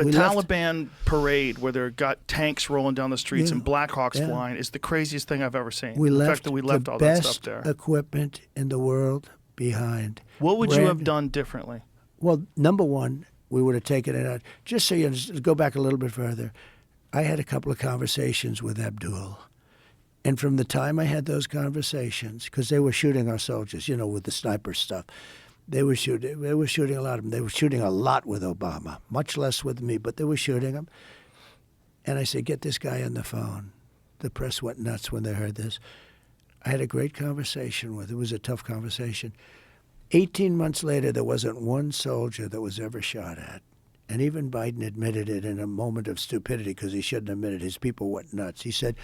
A Taliban parade where they've got tanks rolling down the streets and Blackhawks flying is the craziest thing I've ever seen. The fact that we left all that stuff there. Equipment in the world behind. What would you have done differently? Well, number one, we would have taken it out. Just so you understand, go back a little bit further. I had a couple of conversations with Abdul. And from the time I had those conversations, because they were shooting our soldiers, with the sniper stuff, they were shooting a lot of them. They were shooting a lot with Obama, much less with me, but they were shooting them. And I said, get this guy on the phone. The press went nuts when they heard this. I had a great conversation with him. It was a tough conversation. 18 months later, there wasn't one soldier that was ever shot at. And even Biden admitted it in a moment of stupidity because he shouldn't admit it. His people went nuts. He said,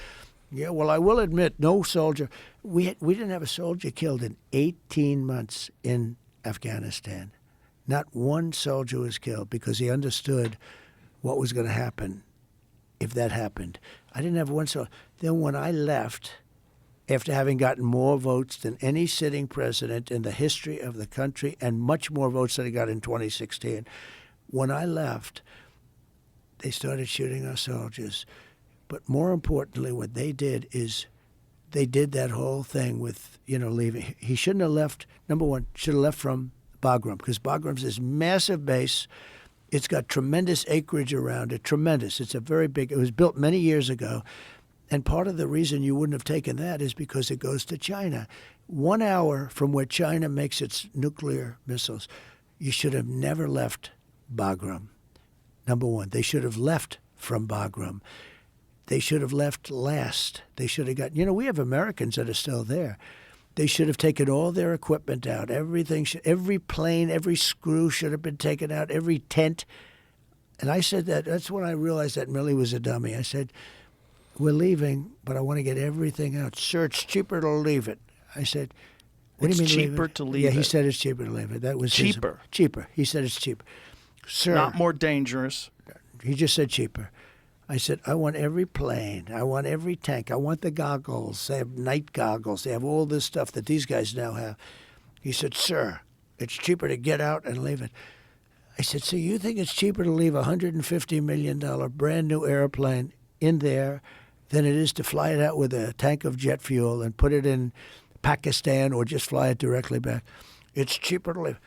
yeah, well, I will admit, no soldier. We didn't have a soldier killed in 18 months in Afghanistan. Not one soldier was killed because he understood what was going to happen if that happened. I didn't have one soldier. Then when I left, after having gotten more votes than any sitting president in the history of the country and much more votes than I got in 2016, when I left, they started shooting our soldiers. But more importantly, what they did is they did that whole thing with, leaving. He shouldn't have left. Number one, should have left from Bagram because Bagram's this massive base. It's got tremendous acreage around it, tremendous. It's a very big, it was built many years ago. And part of the reason you wouldn't have taken that is because it goes to China. 1 hour from where China makes its nuclear missiles, you should have never left Bagram. Number one, they should have left from Bagram. They should have left last. They should have got, we have Americans that are still there. They should have taken all their equipment out. Everything, every plane, every screw should have been taken out, every tent. And I said that's when I realized that Millie was a dummy. I said, we're leaving, but I want to get everything out. Sir, it's cheaper to leave it. I said, what do you mean cheaper to leave it? Yeah, he said it's cheaper to leave it. That was cheaper. Cheaper. He said it's cheaper. Sir. Not more dangerous. He just said cheaper. I said, I want every plane. I want every tank. I want the goggles. They have night goggles. They have all this stuff that these guys now have. He said, sir, it's cheaper to get out and leave it. I said, so you think it's cheaper to leave a $150 million brand new airplane in there than it is to fly it out with a tank of jet fuel and put it in Pakistan or just fly it directly back? It's cheaper to leave.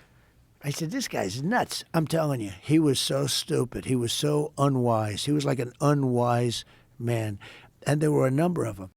I said, this guy's nuts. I'm telling you, he was so stupid. He was so unwise. He was like an unwise man. And there were a number of them.